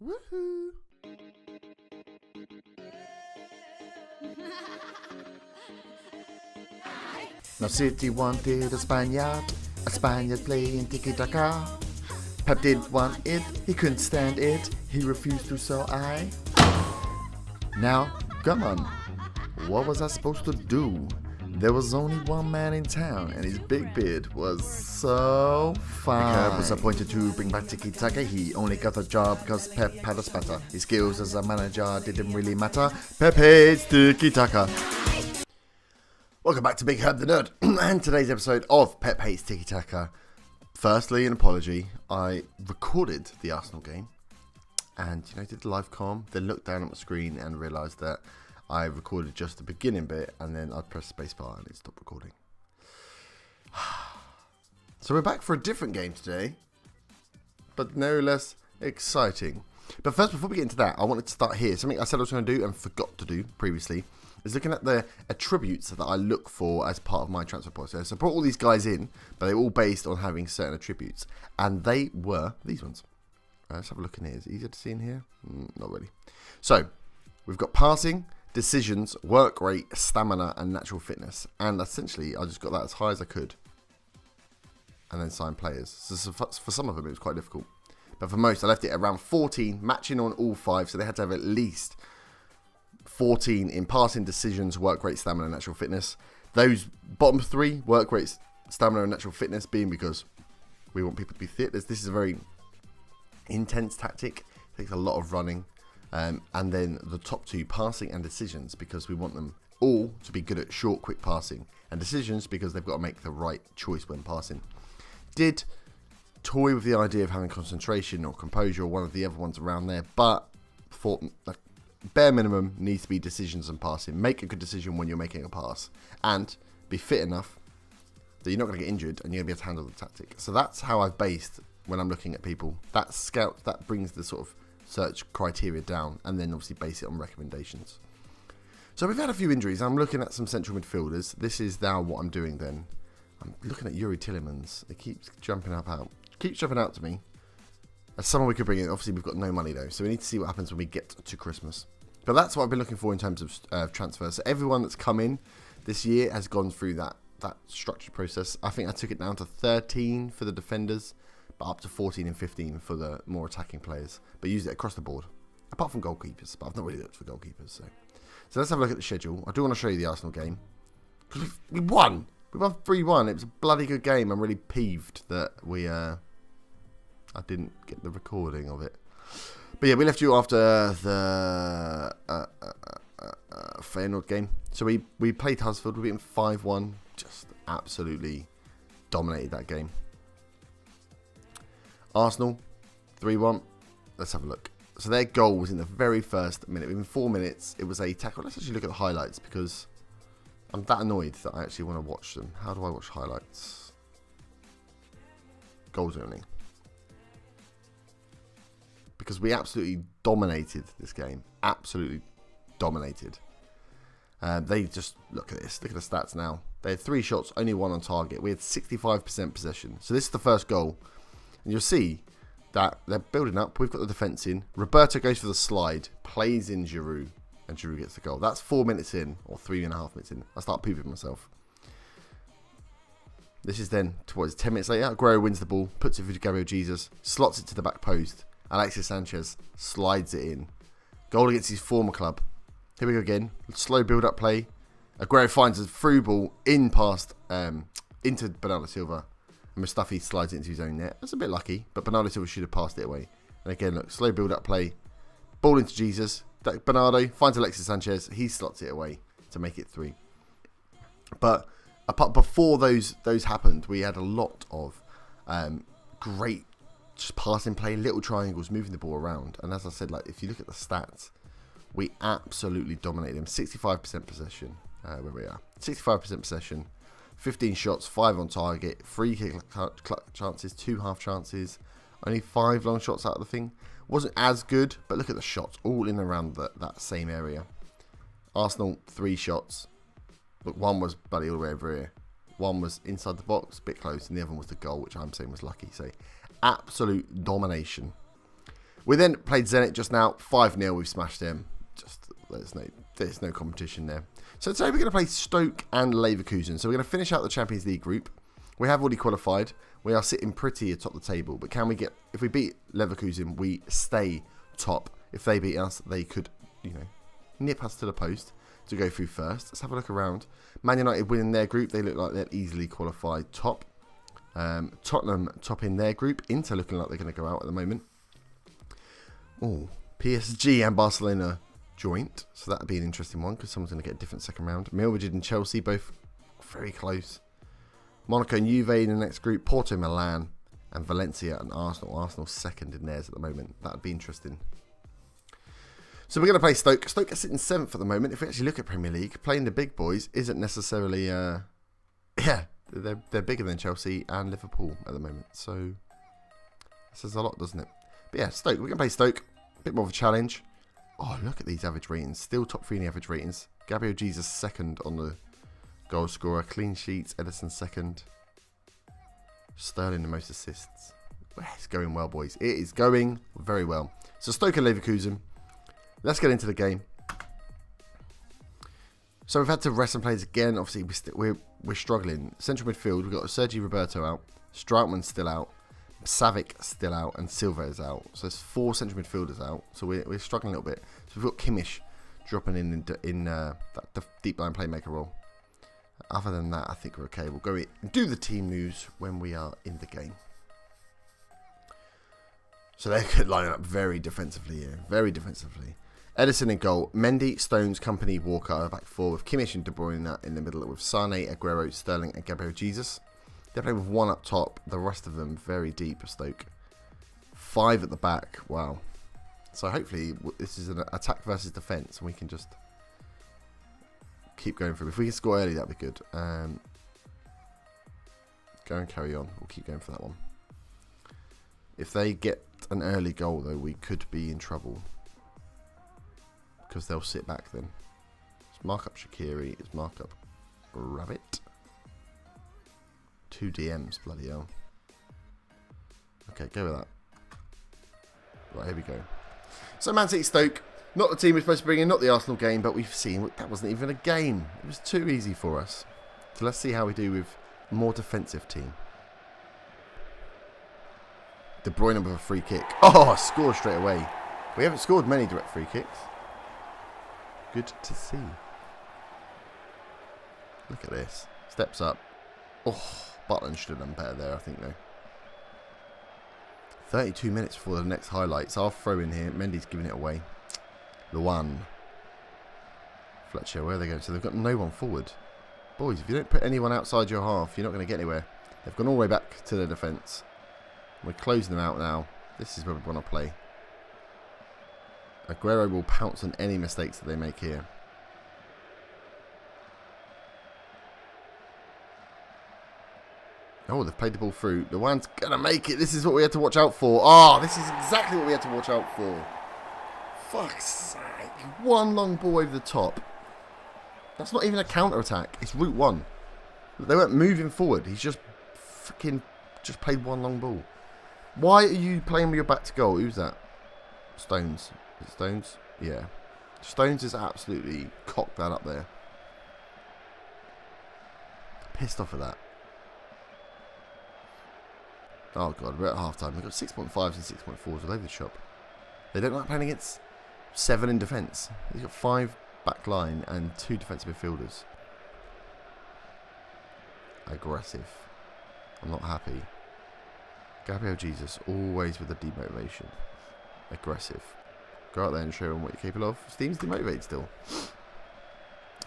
Woohoo! Now City wanted a Spaniard playing Tiki Taka. Pep didn't want it, he couldn't stand it, he refused to, so I... Now, come on, what was I supposed to do? There was only one man in town, and his big beard was so fine. Pep was appointed to bring back Tiki Taka. He only got the job because Pep had a spatter. His skills as a manager didn't really matter. Pep hates Tiki Taka. Welcome back to Big Herb the Nerd, and today's episode of Pep Hates Tiki Taka. Firstly, an apology. I recorded the Arsenal game, and did the live comm, then looked down at my screen and realised that I recorded just the beginning bit, and then I'd press spacebar and it stopped recording. So we're back for a different game today, but no less exciting. But first, before we get into that, I wanted to start here. Something I said I was going to do and forgot to do previously is looking at the attributes that I look for as part of my transfer process. So I brought all these guys in, but they were all based on having certain attributes, and they were these ones. Let's have a look in here. Is it easier to see in here? Not really. So we've got passing, decisions, work rate, stamina, and natural fitness. And essentially, I just got that as high as I could. And then signed players. So for some of them, it was quite difficult. But for most, I left it around 14, matching on all 5. So they had to have at least 14 in passing, decisions, work rate, stamina, and natural fitness. Those bottom 3, work rate, stamina, and natural fitness, being because we want people to be fit. This is a very intense tactic. It takes a lot of running. And then the top 2, passing and decisions, because we want them all to be good at short, quick passing. And decisions, because they've got to make the right choice when passing. Did toy with the idea of having concentration or composure or one of the other ones around there, but thought bare minimum needs to be decisions and passing. Make a good decision when you're making a pass, and be fit enough that you're not going to get injured and you're going to be able to handle the tactic. So that's how I've based when I'm looking at people. That scout, that brings the sort of search criteria down, and then obviously base it on recommendations. So we've had a few injuries. I'm looking at some central midfielders. This is now what I'm doing then. I'm looking at Yuri Tillemans. It keeps jumping up out. Keeps jumping out to me. As someone we could bring in. Obviously we've got no money though, so we need to see what happens when we get to Christmas. But that's what I've been looking for in terms of transfers. So everyone that's come in this year has gone through that structured process. I think I took it down to 13 for the defenders, but up to 14 and 15 for the more attacking players. But used it across the board, apart from goalkeepers. But I've not really looked for goalkeepers. So let's have a look at the schedule. I do want to show you the Arsenal game. We won. We won 3-1. It was a bloody good game. I'm really peeved that I didn't get the recording of it. But yeah, we left you after the Feyenoord game. So we played Huddersfield. We beat them 5-1. Just absolutely dominated that game. Arsenal, 3-1. Let's have a look. So their goal was in the very first minute. Within 4 minutes, it was a tackle. Let's actually look at the highlights, because I'm that annoyed that I actually want to watch them. How do I watch highlights? Goals only. Because we absolutely dominated this game. Absolutely dominated. They just, look at this. Look at the stats now. They had 3 shots, only 1 on target. We had 65% possession. So this is the first goal. And you'll see that they're building up. We've got the defence in. Roberto goes for the slide, plays in Giroud, and Giroud gets the goal. That's 4 minutes in, or 3.5 minutes in. I start pooping myself. This is then, 10 minutes later, Aguero wins the ball, puts it for Gabriel Jesus, slots it to the back post. Alexis Sanchez slides it in. Goal against his former club. Here we go again. Slow build-up play. Aguero finds a through ball in past into Bernardo Silva. And Mustafi slides it into his own net. That's a bit lucky, but Bernardo Silva should have passed it away. And again, look, slow build-up play. Ball into Jesus. Bernardo finds Alexis Sanchez. He slots it away to make it 3. But before those happened, we had a lot of great just passing play, little triangles, moving the ball around. And as I said, like if you look at the stats, we absolutely dominated them. 65% possession. Where we are. 65% possession. 15 shots, 5 on target, 3 kick chances, 2 half chances, only 5 long shots out of the thing. Wasn't as good, but look at the shots, all in around that same area. Arsenal, 3 shots. Look, one was bloody all the way over here. One was inside the box, a bit close, and the other one was the goal, which I'm saying was lucky. So, absolute domination. We then played Zenit just now. 5-0. We've smashed them. Just there's no competition there. So today we're going to play Stoke and Leverkusen. So we're going to finish out the Champions League group. We have already qualified. We are sitting pretty atop the table. But can we get... If we beat Leverkusen, we stay top. If they beat us, they could, you know, nip us to the post to go through first. Let's have a look around. Man United winning their group. They look like they're easily qualified top. Tottenham top in their group. Inter looking like they're going to go out at the moment. Oh, PSG and Barcelona joint. So that'd be an interesting one because someone's going to get a different second round. Liverpool and Chelsea both very close. Monaco and Juve in the next group. Porto, Milan, and Valencia and Arsenal. Arsenal second in theirs at the moment. That'd be interesting. So we're going to play Stoke. Stoke are sitting 7th at the moment. If we actually look at Premier League, playing the big boys isn't necessarily... yeah, they're bigger than Chelsea and Liverpool at the moment. So that says a lot, doesn't it? But yeah, Stoke. We're going to play Stoke. A bit more of a challenge. Oh, look at these average ratings. Still top 3 in the average ratings. Gabriel Jesus second on the goal scorer. Clean sheets. Edison second. Sterling the most assists. It's going well, boys. It is going very well. So Stoke and Leverkusen. Let's get into the game. So we've had to rest some players again. Obviously, we're struggling. Central midfield, we've got Sergi Roberto out. Stroutman's still out. Savic still out. And Silva is out. So there's 4 central midfielders out. So we're struggling a little bit. So we've got Kimmich dropping in the deep line playmaker role. Other than that, I think we're okay. We'll go in and do the team moves when we are in the game. So they could line up very defensively here. Very defensively. Edison in goal. Mendy, Stones, Company, Walker back 4 with Kimmich and De Bruyne in the middle with Sane, Aguero, Sterling and Gabriel Jesus. They play with 1 up top. The rest of them very deep of Stoke. 5 at the back. Wow. So hopefully this is an attack versus defence and we can just keep going through. If we can score early, that'd be good. Go and carry on. We'll keep going for that one. If they get an early goal though, we could be in trouble. Because they'll sit back then. Let's mark up Shaqiri. Let's mark up Rabbit. 2 DMs, bloody hell. Okay, go with that. Right, here we go. So Man City Stoke. Not the team we're supposed to bring in, not the Arsenal game, but we've seen that wasn't even a game. It was too easy for us. So let's see how we do with a more defensive team. De Bruyne with a free kick. Oh, score straight away. We haven't scored many direct free kicks. Good to see. Look at this. Steps up. Oh, Butland should have done better there, I think, though. 32 minutes before the next highlights. I'll throw in here. Mendy's giving it away. Luan. Fletcher, where are they going? So they've got no one forward. Boys, if you don't put anyone outside your half, you're not going to get anywhere. They've gone all the way back to their defence. We're closing them out now. This is where we want to play. Aguero will pounce on any mistakes that they make here. Oh, they've played the ball through. The one's going to make it. This is what we had to watch out for. Oh, this is exactly what we had to watch out for. Fuck's sake. 1 long ball over the top. That's not even a counter-attack. It's route 1. They weren't moving forward. He's just freaking just played 1 long ball. Why are you playing with your back to goal? Who's that? Stones. Is it Stones? Yeah. Stones is absolutely cocked that up there. Pissed off at that. Oh god, we're at half time. We've got 6.5s and 6.4s all over the shop. They don't like playing against 7 in defence. They've got 5 back line and 2 defensive midfielders. Aggressive. I'm not happy. Gabriel Jesus, always with the demotivation. Aggressive. Go out there and show him what you're capable of. Steam's demotivated still.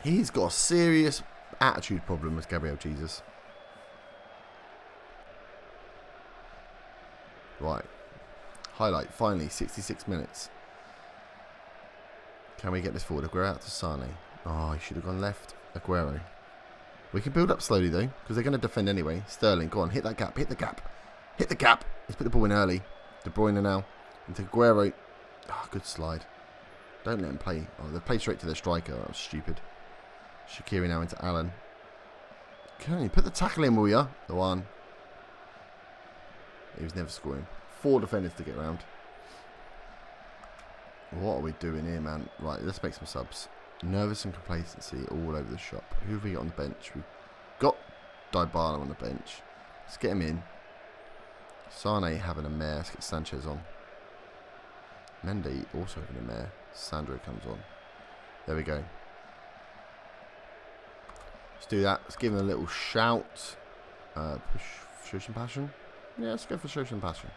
He's got a serious attitude problem with Gabriel Jesus. Right. Highlight, finally, 66 minutes. Can we get this forward? Aguero out to Sane. Oh, he should have gone left. Aguero. We can build up slowly, though, because they're going to defend anyway. Sterling, go on, hit that gap, hit the gap. Hit the gap. Let's put the ball in early. De Bruyne now. Into Aguero. Oh, good slide. Don't let him play. Oh, they played straight to their striker. That was stupid. Shaqiri now into Allen. Can you put the tackle in, will ya? The one. He was never scoring. 4 defenders to get around. What are we doing here, man? Right, let's make some subs. Nervous and complacency all over the shop. Who have we got on the bench? We've got Dybala on the bench. Let's get him in. Sane having a mare. Let's get Sanchez on. Mendy also having a mare. Sandro comes on. There we go. Let's do that. Let's give him a little shout. Show some passion. Yeah, let's go for show some passion.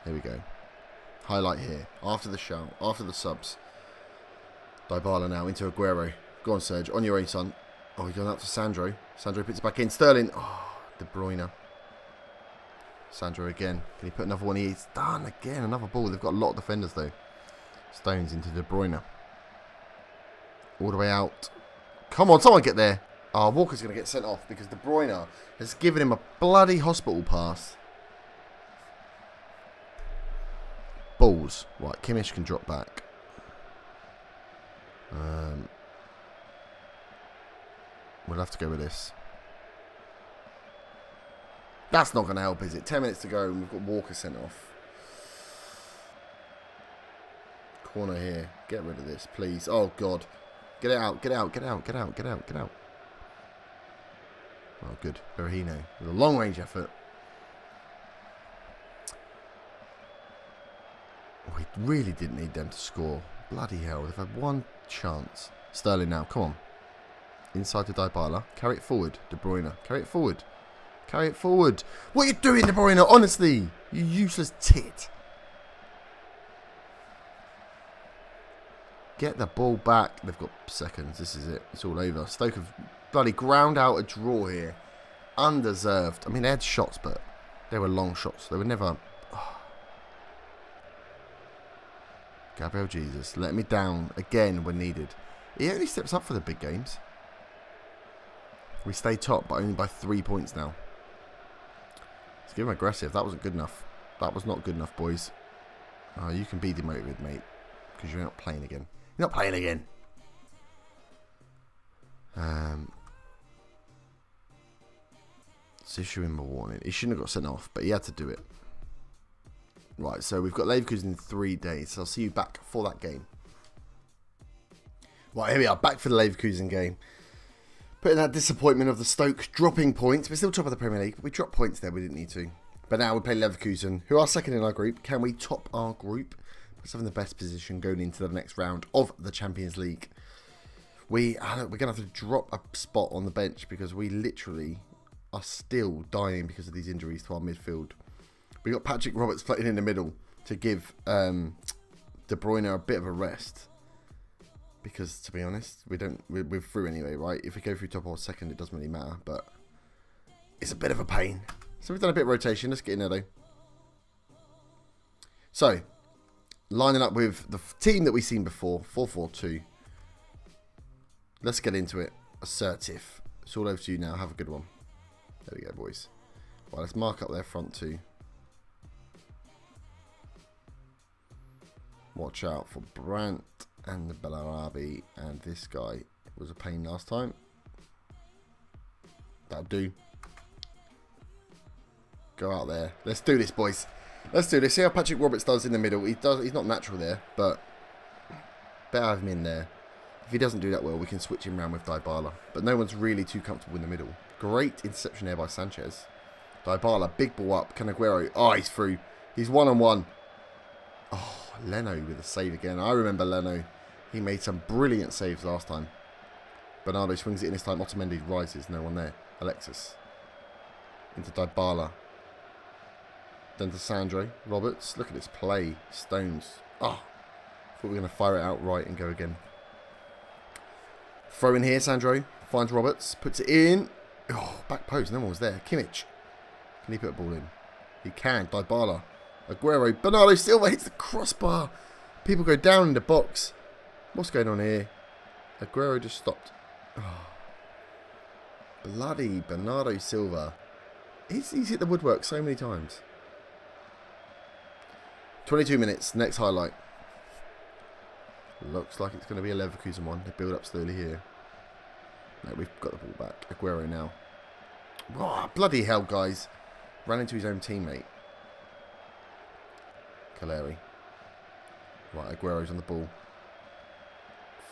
Here we go. Highlight here. After the shout. After the subs. Dybala now into Aguero. Go on, Serge. On your own, son. Oh, he's going out to Sandro. Sandro puts it back in. Sterling. Oh, De Bruyne. Sandro again. Can he put another one? He's done again. Another ball. They've got a lot of defenders, though. Stones into De Bruyne. All the way out. Come on, someone get there. Oh, Walker's going to get sent off because De Bruyne has given him a bloody hospital pass. Balls. Right, Kimmich can drop back. We'll have to go with this. That's not going to help, is it? 10 minutes to go and we've got Walker sent off. Corner here. Get rid of this, please. Oh, God. Get it out. Get out. Get out. Get out. Get out. Get out. Oh, good. Berahino with a long-range effort. We really didn't need them to score. Bloody hell. They've had one chance. Sterling now. Come on. Inside to Dybala. Carry it forward. De Bruyne. Carry it forward. Carry it forward. What are you doing, De Bruyne? Honestly. You useless tit. Get the ball back. They've got seconds. This is it. It's all over. Stoke have bloody ground out a draw here. Undeserved. I mean, they had shots, but they were long shots. They were never... Gabriel Jesus, let me down again when needed. He only steps up for the big games. We stay top, but only by 3 points now. Let's give him aggressive. That wasn't good enough. That was not good enough, boys. Oh, you can be demoted, mate, because you're not playing again. You're not playing again. Let's issue him a warning. He shouldn't have got sent off, but he had to do it. Right, so we've got Leverkusen in 3 days. So I'll see you back for that game. Right, here we are, back for the Leverkusen game. Putting that disappointment of the Stoke dropping points. We're still top of the Premier League. We dropped points there, we didn't need to. But now we play Leverkusen, who are second in our group. Can we top our group? Put us in the best position going into the next round of the Champions League. We're going to have to drop a spot on the bench because we literally are still dying because of these injuries to our midfield. We got Patrick Roberts playing in the middle to give De Bruyne a bit of a rest. Because, to be honest, we're through anyway, right? If we go through top or second, it doesn't really matter. But it's a bit of a pain. So we've done a bit of rotation. Let's get in there, though. So, lining up with the team that we've seen before, 4-4-2. Let's get into it. Assertive. It's all over to you now. Have a good one. There we go, boys. Well, let's mark up their front two. Watch out for Brandt and the Bellarabi, and this guy was a pain last time. That'll do. Go out there. Let's do this, boys. Let's do this. See how Patrick Roberts does in the middle. He's not natural there, but better have him in there. If he doesn't do that well, we can switch him around with Dybala. But no one's really too comfortable in the middle. Great interception there by Sanchez. Dybala, big ball up. Can Aguero? Oh, he's through. He's one-on-one. Oh, Leno with a save again. I remember Leno. He made some brilliant saves last time. Bernardo swings it in this time. Otamendi rises. No one there. Alexis. Into Dybala. Then to Sandro. Roberts. Look at this play. Stones. Oh. Thought we were going to fire it out right and go again. Throw in here. Sandro. Finds Roberts. Puts it in. Oh, back post. No one was there. Kimmich. Can he put a ball in? He can. Dybala. Aguero. Bernardo Silva hits the crossbar. People go down in the box. What's going on here? Aguero just stopped. Oh. Bloody Bernardo Silva. He's hit the woodwork so many times. 22 minutes. Next highlight. Looks like it's going to be a Leverkusen one. They build up slowly here. No, we've got the ball back. Aguero now. Oh, bloody hell, guys. Ran into his own teammate. Caleri. Right, Aguero's on the ball.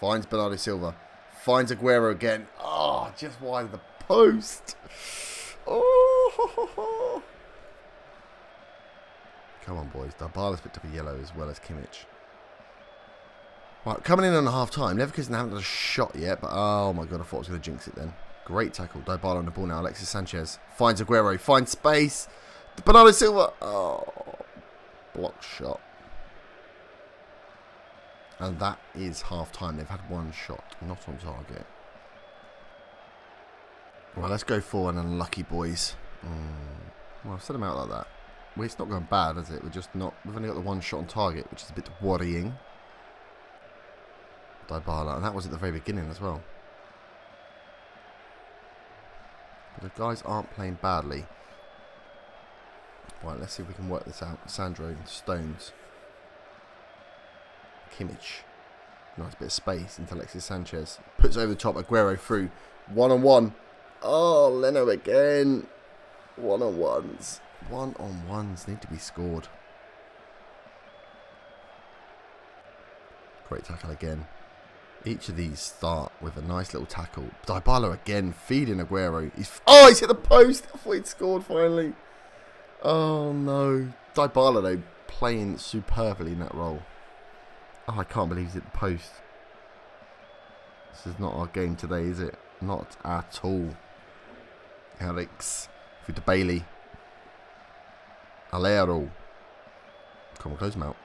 Finds Bernardo Silva. Finds Aguero again. Oh, just wide of the post. Oh. Come on, boys. Dybala's picked up a yellow as well as Kimmich. Right, coming in on half time. Leverkusen haven't done a shot yet, but oh my god, I thought I was going to jinx it then. Great tackle. Dybala on the ball now. Alexis Sanchez finds Aguero. Finds space. Bernardo Silva. Oh, block shot. And that is half time. They've had one shot, not on target. Well, let's go for an unlucky, boys. Well, I've set them out like that. Well, it's not going bad, is it? We've only got the one shot on target, which is a bit worrying. Dybala, and that was at the very beginning as well. But the guys aren't playing badly. Right, let's see if we can work this out. Sandro, Stones. Kimmich. Nice bit of space into Alexis Sanchez. Puts over the top. Aguero through. One-on-one. Oh, Leno again. One-on-ones. One-on-ones need to be scored. Great tackle again. Each of these start with a nice little tackle. Dybala again feeding Aguero. He's hit the post. I thought he'd scored finally. Oh no. Dybala though playing superbly in that role. Oh, I can't believe he's hit the post. This is not our game today, is it? Not at all. Alex. Through to Bailey. Alero. Come on, close him out.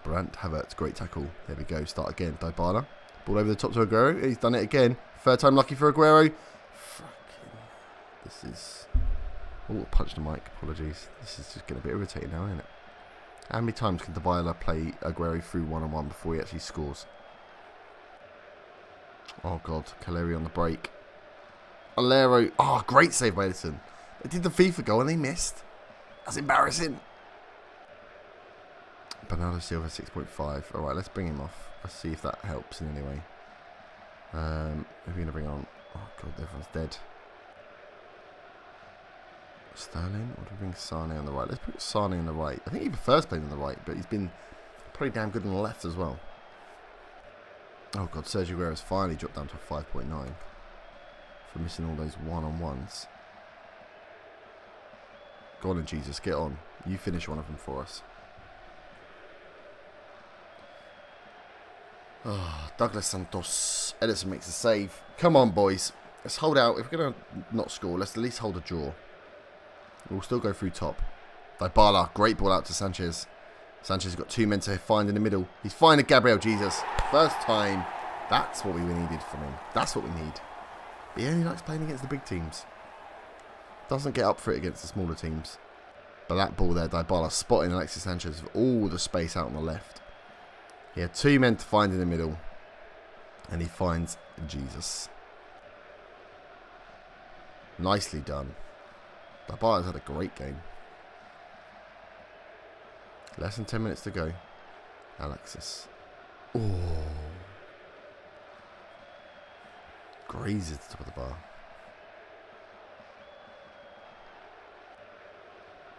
Brandt, Havertz, great tackle. There we go, start again. Dybala. Ball over the top to Aguero. He's done it again. Third time lucky for Aguero. This is... Oh, punch the mic. Apologies. This is just getting a bit irritating now, isn't it? How many times can Dybala play Aguero through one-on-one before he actually scores? Oh, God. Caleri on the break. Alero. Oh, great save by Edison. They did the FIFA goal and they missed. That's embarrassing. Bernardo Silva 6.5. Alright, let's bring him off. Let's see if that helps in any way. Who are we going to bring on? Oh, God, everyone's dead. Sterling? Or do we bring Sane on the right? Let's put Sane on the right. I think he prefers playing on the right, but he's been pretty damn good on the left as well. Oh, God, Sergio Aguero's finally dropped down to a 5.9 for missing all those one-on-ones. Go on, Jesus, get on. You finish one of them for us. Oh, Douglas Santos. Edison makes a save. Come on, boys. Let's hold out. If we're going to not score, let's at least hold a draw. We'll still go through top. Dybala. Great ball out to Sanchez. Sanchez has got two men to find in the middle. He's finding Gabriel Jesus. First time. That's what we needed from him. That's what we need. But he only likes playing against the big teams. Doesn't get up for it against the smaller teams. But that ball there, Dybala spotting Alexis Sanchez with all the space out on the left. He had two men to find in the middle. And he finds Jesus. Nicely done. Dybala's had a great game. Less than 10 minutes to go. Alexis. Oh. Grazes the top of the bar.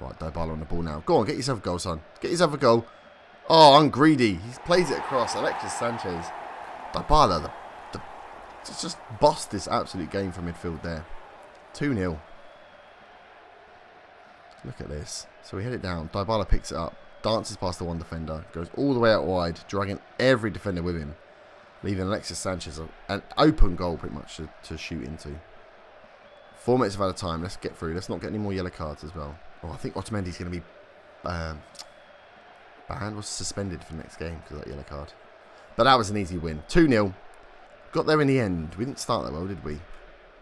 Right, Dybala on the ball now. Go on, get yourself a goal, son. Get yourself a goal. Oh, ungreedy. He plays it across. Alexis Sanchez. Dybala, just bossed this absolute game from midfield there. 2-0. Look at this. So we hit it down. Dybala picks it up. Dances past the one defender. Goes all the way out wide. Dragging every defender with him. Leaving Alexis Sanchez an open goal pretty much to shoot into. 4 minutes of out of time. Let's get through. Let's not get any more yellow cards as well. Oh, I think Otamendi's going to be banned. Was suspended for the next game because of that yellow card. But that was an easy win. 2-0. Got there in the end. We didn't start that well, did we?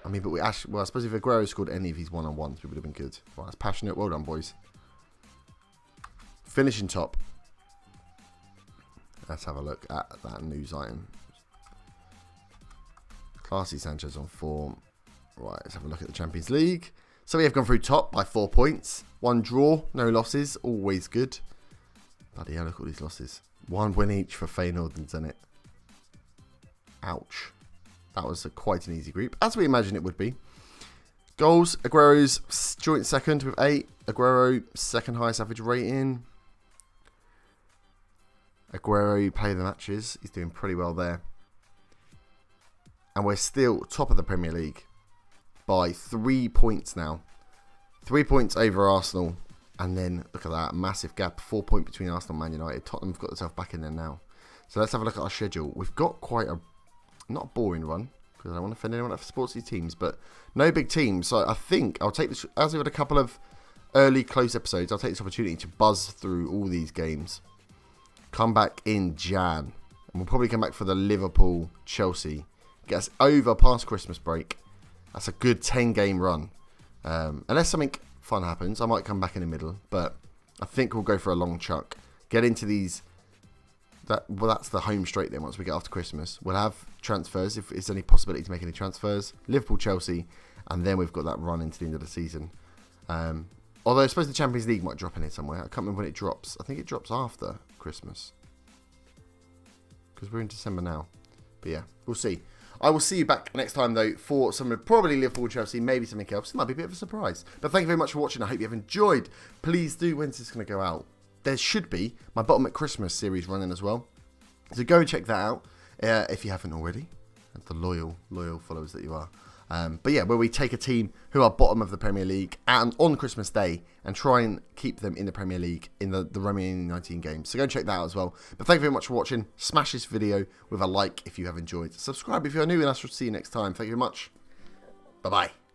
I mean, but we actually... Well, I suppose if Aguero scored any of his one-on-ones, we would have been good. Right, that's passionate. Well done, boys. Finishing top. Let's have a look at that news item. Classy Sanchez on form. Right, let's have a look at the Champions League. So we have gone through top by 4 points. 1 draw, no losses. Always good. Bloody hell, look at all these losses. 1 win each for Feyenoord and Zenit. Ouch. That was quite an easy group, as we imagined it would be. Goals, Aguero's joint second with 8. Aguero, second highest average rating. Aguero, you play the matches. He's doing pretty well there. And we're still top of the Premier League by 3 points now. 3 points over Arsenal. And then, look at that, massive gap. 4 point between Arsenal and Man United. Tottenham have got themselves back in there now. So let's have a look at our schedule. We've got quite a, not a boring run, because I don't want to offend anyone that supports these teams, but no big teams. So I think I'll take this, as we've had a couple of early close episodes, I'll take this opportunity to buzz through all these games. Come back in Jan. And we'll probably come back for the Liverpool Chelsea. Get us over past Christmas break. That's a good 10-game run. Unless something fun happens, I might come back in the middle, but I think we'll go for a long chuck. Get into these. Well, that's the home straight then. Once we get after Christmas, we'll have transfers if there's any possibility to make any transfers. Liverpool, Chelsea, and then we've got that run into the end of the season. Although I suppose the Champions League might drop in here somewhere. I can't remember when it drops. I think it drops after Christmas because we're in December now. But yeah, we'll see. I will see you back next time, though, for some probably Liverpool, Chelsea, maybe something else. It might be a bit of a surprise. But thank you very much for watching. I hope you have enjoyed. Please do, when's this going to go out? There should be my Bottom at Christmas series running as well. So go and check that out if you haven't already. The loyal followers that you are. But yeah, where we take a team who are bottom of the Premier League and on Christmas Day and try and keep them in the Premier League in the remaining 19 games. So go and check that out as well. But thank you very much for watching. Smash this video with a like if you have enjoyed. Subscribe if you're new, and I shall see you next time. Thank you very much. Bye-bye.